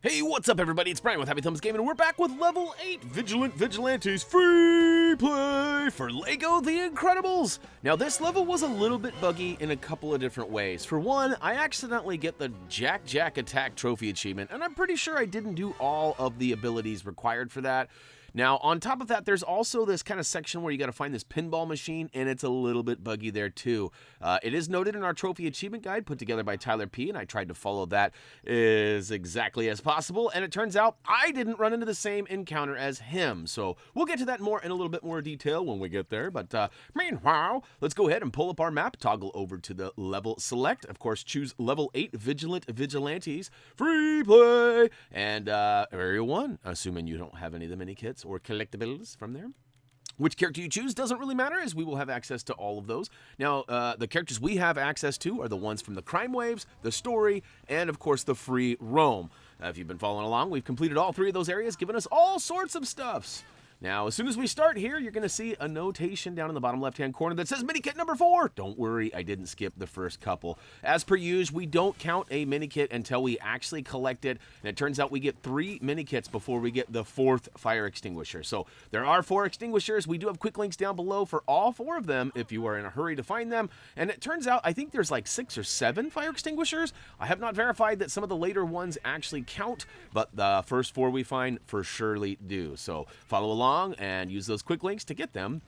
Hey, what's up everybody? It's Brian with HappyThumbsGaming and we're back with level 8 Vigilant Vigilantes free play for LEGO The Incredibles. Now this level was a little bit buggy in a couple of different ways. For one, I accidentally get the Jack Attack trophy achievement and I'm pretty sure I didn't do all of the abilities required for that. Now, on top of that, there's also this kind of section where you got to find this pinball machine, and it's a little bit buggy there, too. It is noted in our trophy achievement guide put together by Tyler P., and I tried to follow that as exactly as possible, and it turns out I didn't run into the same encounter as him. So we'll get to that more in a little bit more detail when we get there, but meanwhile, let's go ahead and pull up our map, toggle over to the level select, of course, choose level 8 Vigilant Vigilantes, free play, and area 1, assuming you don't have any of the Minikits or collectibles from there. Which character you choose doesn't really matter, as we will have access to all of those. Now, the characters we have access to are the ones from the crime waves, the story, and of course the free roam. If you've been following along, we've completed all 3 of those areas, giving us all sorts of stuffs. Now, as soon as we start here, you're going to see a notation down in the bottom left-hand corner that says Minikit number 4. Don't worry, I didn't skip the first couple. As per usual, we don't count a Minikit until we actually collect it, and it turns out we get 3 Minikits before we get the 4th fire extinguisher. So there are 4 extinguishers. We do have quick links down below for all 4 of them if you are in a hurry to find them. And it turns out, I think there's like 6 or 7 fire extinguishers. I have not verified that some of the later ones actually count, but the first 4 we find for surely do. So follow along and use those quick links to get them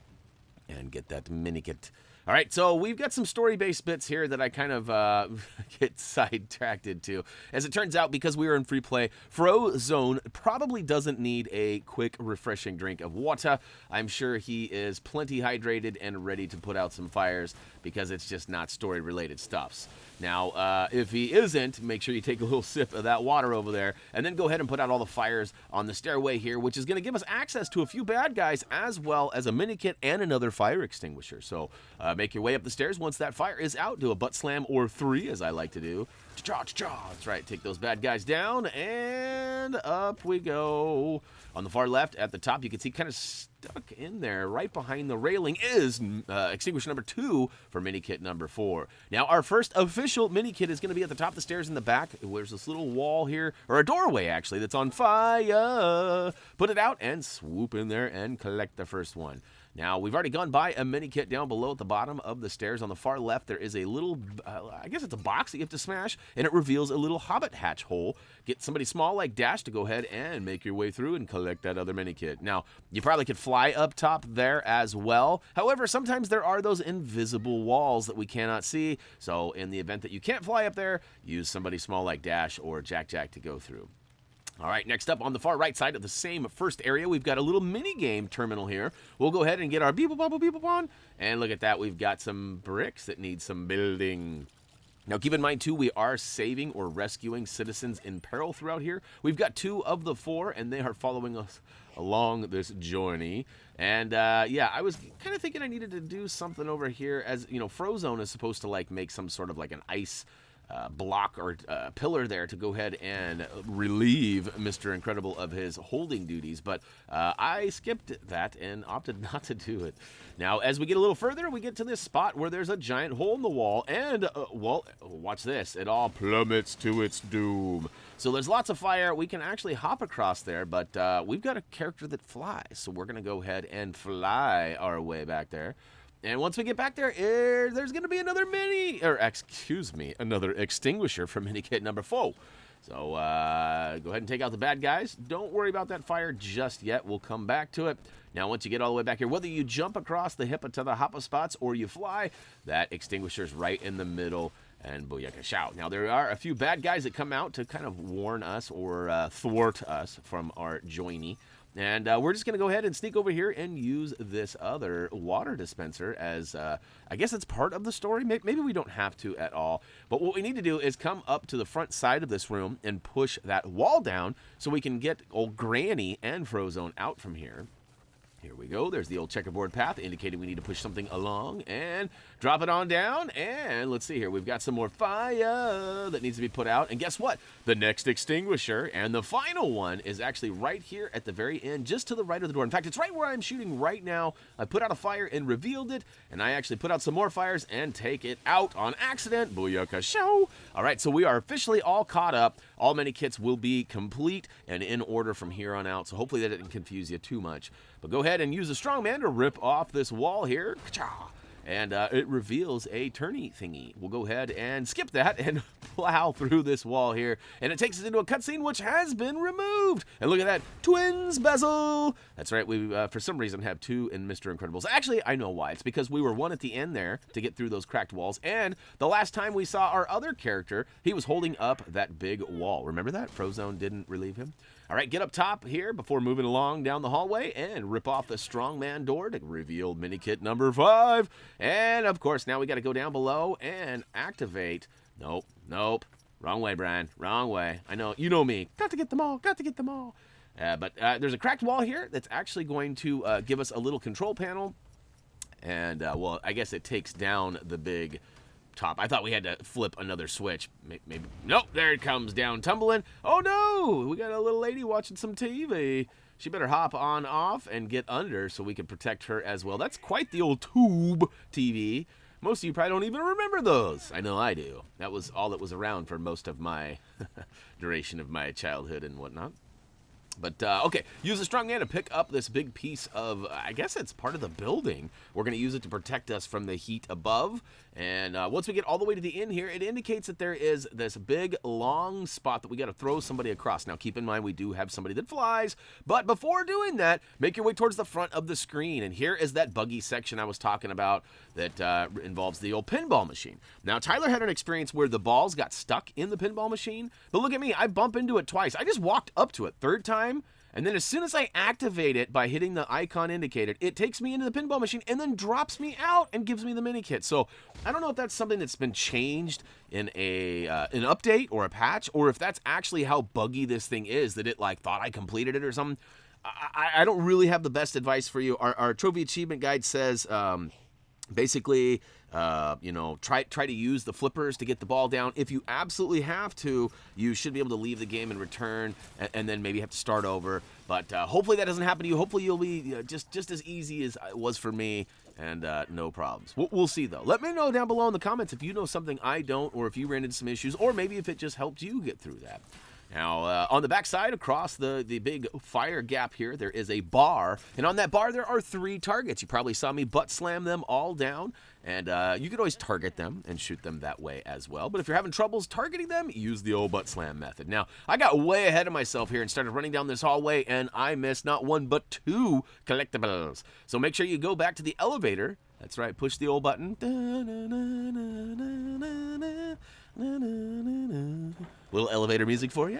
and get that Minikit. All right, so we've got some story-based bits here that I kind of get sidetracked to. As it turns out, because we are in free play, Frozone probably doesn't need a quick, refreshing drink of water. I'm sure he is plenty hydrated and ready to put out some fires because it's just not story-related stuffs. Now, if he isn't, make sure you take a little sip of that water over there, and then go ahead and put out all the fires on the stairway here, which is going to give us access to a few bad guys, as well as a Minikit and another fire extinguisher. So, make your way up the stairs once that fire is out. Do a butt slam or 3, as I like to do. Cha-cha, cha-cha. That's right, take those bad guys down, and up we go. On the far left, at the top, you can see kind of stuck in there, right behind the railing, is extinguisher number 2 for Minikit number 4. Now, our first official Minikit is going to be at the top of the stairs in the back. There's this little wall here, or a doorway, actually, that's on fire. Put it out and swoop in there and collect the first one. Now, we've already gone by a Minikit down below at the bottom of the stairs. On the far left, there is a little, I guess it's a box that you have to smash, and it reveals a little hobbit hatch hole. Get somebody small like Dash to go ahead and make your way through and collect that other Minikit. Now, you probably could fly up top there as well. However, sometimes there are those invisible walls that we cannot see. So, in the event that you can't fly up there, use somebody small like Dash or Jack to go through. All right, next up on the far right side of the same first area, we've got a little mini game terminal here. We'll go ahead and get our beep-a-bop on, and look at that, we've got some bricks that need some building. Now, keep in mind, too, we are saving or rescuing citizens in peril throughout here. We've got 2 of the 4, and they are following us along this journey. And, yeah, I was kind of thinking I needed to do something over here. As, you know, Frozone is supposed to, like, make some sort of, like, an ice block or pillar there to go ahead and relieve Mr. Incredible of his holding duties, but I skipped that and opted not to do it. Now, as we get a little further, we get to this spot where there's a giant hole in the wall, and, well, watch this. It all plummets to its doom. So there's lots of fire. We can actually hop across there, but we've got a character that flies, so we're going to go ahead and fly our way back there. And once we get back there, there's going to be another another extinguisher for Minikit number 4. So, go ahead and take out the bad guys. Don't worry about that fire just yet. We'll come back to it. Now, once you get all the way back here, whether you jump across the hippa to the hoppa spots or you fly, that extinguisher's right in the middle. And booyaka shout. Now, there are a few bad guys that come out to kind of warn us or thwart us from our journey. And we're just going to go ahead and sneak over here and use this other water dispenser as, I guess it's part of the story. Maybe we don't have to at all. But what we need to do is come up to the front side of this room and push that wall down so we can get old Granny and Frozone out from here. Here we go. There's the old checkerboard path indicating we need to push something along and drop it on down. And let's see here. We've got some more fire that needs to be put out. And guess what? The next extinguisher and the final one is actually right here at the very end, just to the right of the door. In fact, it's right where I'm shooting right now. I put out a fire and revealed it, and I actually put out some more fires and take it out on accident. Booyaka show. All right, so we are officially all caught up. All Minikits will be complete and in order from here on out, so hopefully that didn't confuse you too much. But go ahead and use a strongman to rip off this wall here. And it reveals a turny thingy. We'll go ahead and skip that and plow through this wall here. And it takes us into a cutscene which has been removed. And look at that, twins bezel. That's right, we for some reason have two in Mr. Incredibles. Actually, I know why. It's because we were one at the end there to get through those cracked walls. And the last time we saw our other character, he was holding up that big wall. Remember that? Frozone didn't relieve him. All right, get up top here before moving along down the hallway and rip off the strongman door to reveal Minikit number 5. And, of course, now we got to go down below and activate. Nope, nope. Wrong way, Brian. Wrong way. I know. You know me. Got to get them all. Got to get them all. But there's a cracked wall here that's actually going to give us a little control panel. And, well, I guess it takes down the big top. I thought we had to flip another switch. Maybe. Nope, there it comes down tumbling. Oh no, we got a little lady watching some TV. She better hop on off and get under so we can protect her as well. That's quite the old tube TV. Most of you probably don't even remember those. I know I do. That was all that was around for most of my duration of my childhood and whatnot. But, okay, use a strongman to pick up this big piece of, I guess it's part of the building. We're going to use it to protect us from the heat above. And once we get all the way to the end here, it indicates that there is this big, long spot that we got to throw somebody across. Now, keep in mind, we do have somebody that flies. But before doing that, make your way towards the front of the screen. And here is that buggy section I was talking about that involves the old pinball machine. Now, Tyler had an experience where the balls got stuck in the pinball machine. But look at me, I bump into it twice. I just walked up to it. Third time. And then as soon as I activate it by hitting the icon indicated, it takes me into the pinball machine and then drops me out and gives me the Minikit. So I don't know if that's something that's been changed in an update or a patch, or if that's actually how buggy this thing is, that it like thought I completed it or something. I don't really have the best advice for you. Our trophy achievement guide says basically, you know, try to use the flippers to get the ball down. If you absolutely have to, you should be able to leave the game and return, and then maybe have to start over. But hopefully that doesn't happen to you. Hopefully you'll be just as easy as it was for me, and no problems. We'll see, though. Let me know down below in the comments if you know something I don't, or if you ran into some issues, or maybe if it just helped you get through that. Now, on the back side, across the big fire gap here, there is a bar. And on that bar, there are 3 targets. You probably saw me butt slam them all down. And you could always target them and shoot them that way as well. But if you're having troubles targeting them, use the old butt slam method. Now, I got way ahead of myself here and started running down this hallway, and I missed not 1 but 2 collectibles. So make sure you go back to the elevator. That's right, push the old button. Little elevator music for you.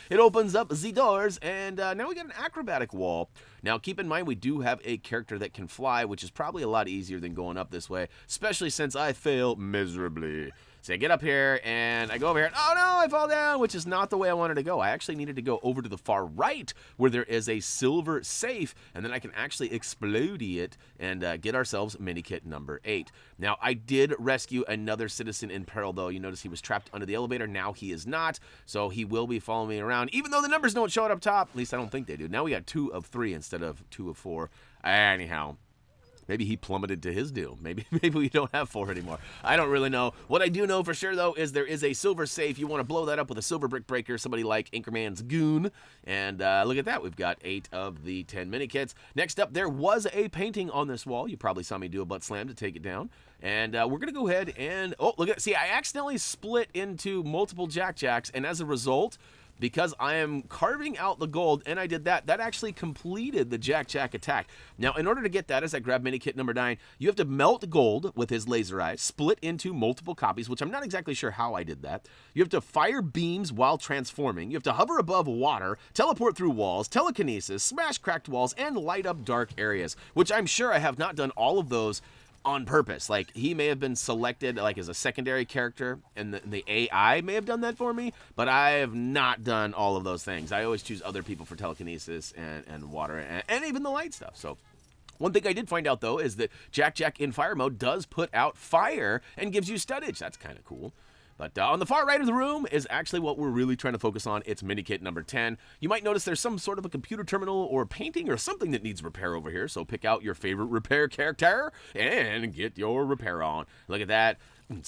It opens up the doors, and now we got an acrobatic wall. Now, keep in mind, we do have a character that can fly, which is probably a lot easier than going up this way, especially since I fail miserably. So I get up here, and I go over here, and oh no, I fall down, which is not the way I wanted to go. I actually needed to go over to the far right, where there is a silver safe, and then I can actually explode it and get ourselves Minikit number 8. Now, I did rescue another citizen in peril, though. You notice he was trapped under the elevator. Now he is not, so he will be following me around, even though the numbers don't show it up top. At least I don't think they do. Now we got 2 of 3 instead of 2 of 4. Anyhow. Maybe he plummeted to his doom. Maybe we don't have 4 anymore. I don't really know. What I do know for sure, though, is there is a silver safe. You want to blow that up with a silver brick breaker, somebody like Anchorman's Goon. And look at that. We've got 8 of the 10 Minikits. Next up, there was a painting on this wall. You probably saw me do a butt slam to take it down. And we're going to go ahead and... Oh, look at... See, I accidentally split into multiple Jack-Jacks, and as a result... Because I am carving out the gold, and I did that, that actually completed the Jack-Jack attack. Now, in order to get that, as I grab Minikit number 9, you have to melt gold with his laser eyes, split into multiple copies, which I'm not exactly sure how I did that. You have to fire beams while transforming. You have to hover above water, teleport through walls, telekinesis, smash cracked walls, and light up dark areas, which I'm sure I have not done all of those on purpose. Like, he may have been selected like as a secondary character, and the AI may have done that for me, but I have not done all of those things. I always choose other people for telekinesis and water and even the light stuff. So one thing I did find out, though, is that Jack in fire mode does put out fire and gives you studdage. That's kind of cool. But on the far right of the room is actually what we're really trying to focus on. It's Minikit number 10. You might notice there's some sort of a computer terminal or painting or something that needs repair over here. So pick out your favorite repair character and get your repair on. Look at that. 10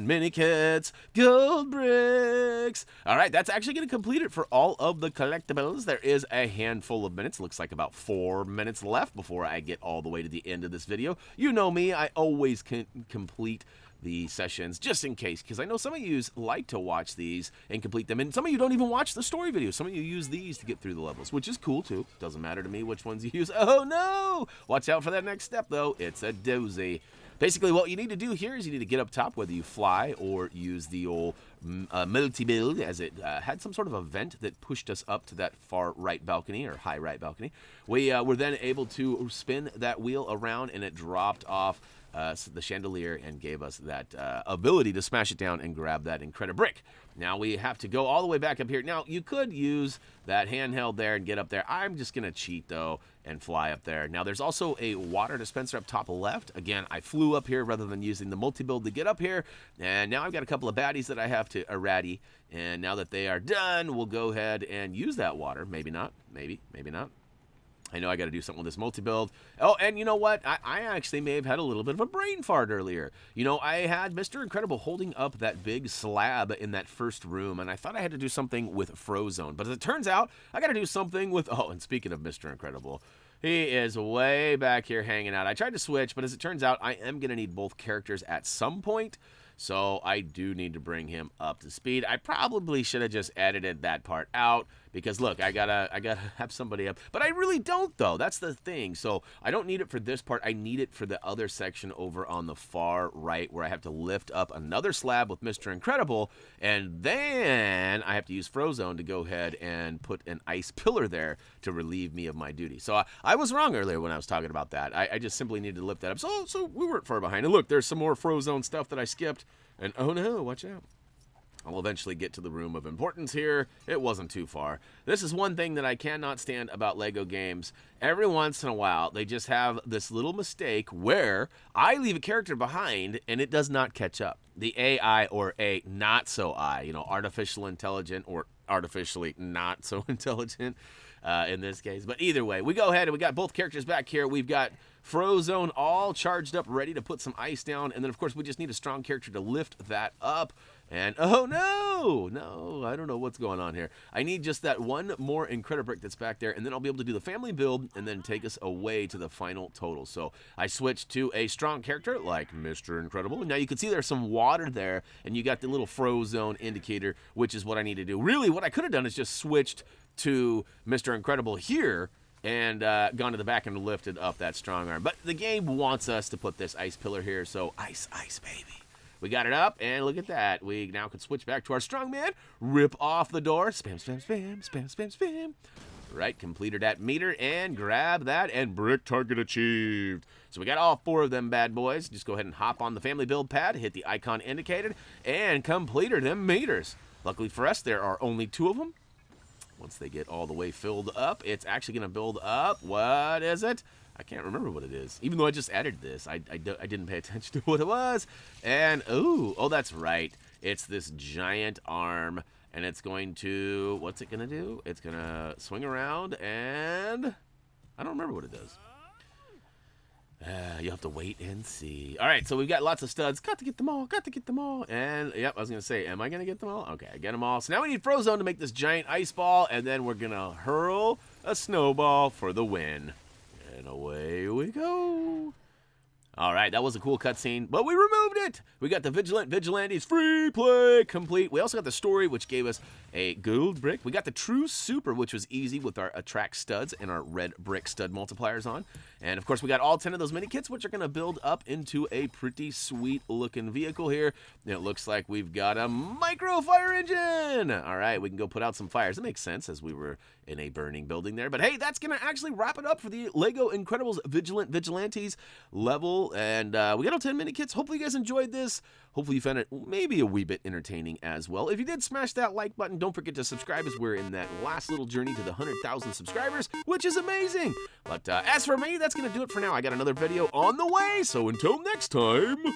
Minikits, gold bricks. All right, that's actually going to complete it for all of the collectibles. There is a handful of minutes. Looks like about 4 minutes left before I get all the way to the end of this video. You know me, I always can complete the sessions just in case, because I know some of you like to watch these and complete them, and some of you don't even watch the story videos. Some of you use these to get through the levels, which is cool too. Doesn't matter to me which ones you use. Oh no! Watch out for that next step though. It's a doozy. Basically, what you need to do here is you need to get up top, whether you fly or use the old multi-build, as it had some sort of a vent that pushed us up to that far right balcony, or high right balcony. We were then able to spin that wheel around, and it dropped off the chandelier and gave us that ability to smash it down and grab that Incredible brick. Now we have to go all the way back up here. Now, you could use that handheld there and get up there. I'm just going to cheat, though, and fly up there. Now, there's also a water dispenser up top left. Again, I flew up here rather than using the multi-build to get up here. And now I've got a couple of baddies that I have to irradi. And now that they are done, we'll go ahead and use that water. Maybe not. Maybe not. I know I got to do something with this multi-build. Oh, and you know what? I actually may have had a little bit of a brain fart earlier. You know, I had Mr. Incredible holding up that big slab in that first room, and I thought I had to do something with Frozone. But as it turns out, I got to do something with... Oh, and speaking of Mr. Incredible, he is way back here hanging out. I tried to switch, but as it turns out, I am going to need both characters at some point. So I do need to bring him up to speed. I probably should have just edited that part out, because look, I gotta have somebody up, but I really don't though. That's the thing. So I don't need it for this part. I need it for the other section over on the far right, where I have to lift up another slab with Mr. Incredible, and then I have to use Frozone to go ahead and put an ice pillar there to relieve me of my duty. So I was wrong earlier when I was talking about that. I just simply needed to lift that up. So we weren't far behind. And look, there's some more Frozone stuff that I skipped. And oh no, watch out. I'll eventually get to the room of importance here. It wasn't too far. This is one thing that I cannot stand about LEGO games. Every once in a while, they just have this little mistake where I leave a character behind and it does not catch up. The AI, or a not-so-I, you know, artificial intelligent or artificially not so intelligent in this case. But either way, we go ahead and we got both characters back here. We've got Frozone all charged up, ready to put some ice down. And then, of course, we just need a strong character to lift that up. And, oh, no, I don't know what's going on here. I need just that one more Incredible brick that's back there, and then I'll be able to do the family build and then take us away to the final total. So I switched to a strong character like Mr. Incredible. Now, you can see there's some water there, and you got the little Frozone indicator, which is what I need to do. Really, what I could have done is just switched to Mr. Incredible here and gone to the back and lifted up that strong arm. But the game wants us to put this ice pillar here, so ice, baby. We got it up, and look at that. We now can switch back to our strongman, rip off the door, spam, spam, spam, spam, spam, spam. Right, completed that meter, and grab that, and brick target achieved. So we got all 4 of them bad boys. Just go ahead and hop on the family build pad, hit the icon indicated, and completed them meters. Luckily for us, there are only 2 of them. Once they get all the way filled up, it's actually going to build up. What is it? I can't remember what it is. Even though I just added this, I didn't pay attention to what it was. And, oh, that's right. It's this giant arm, and it's going to, what's it going to do? It's going to swing around, and I don't remember what it does. You'll have to wait and see. All right, so we've got lots of studs. Got to get them all. And, yep, I was going to say, am I going to get them all? Okay, I get them all. So now we need Frozone to make this giant ice ball, and then we're going to hurl a snowball for the win. And away we go. All right, that was a cool cutscene, but we removed it. We got the Vigilant Vigilantes free play complete. We also got the story, which gave us a gold brick. We got the True Super, which was easy with our attract studs and our red brick stud multipliers on. And, of course, we got all 10 of those mini kits, which are going to build up into a pretty sweet-looking vehicle here. And it looks like we've got a micro fire engine. All right, we can go put out some fires. It makes sense, as we were in a burning building there. But hey, that's going to actually wrap it up for the LEGO Incredibles Vigilant Vigilantes level. And we got all 10 Minikits. Hopefully you guys enjoyed this. Hopefully you found it maybe a wee bit entertaining as well. If you did, smash that like button. Don't forget to subscribe as we're in that last little journey to the 100,000 subscribers, which is amazing. But as for me, that's going to do it for now. I got another video on the way. So until next time...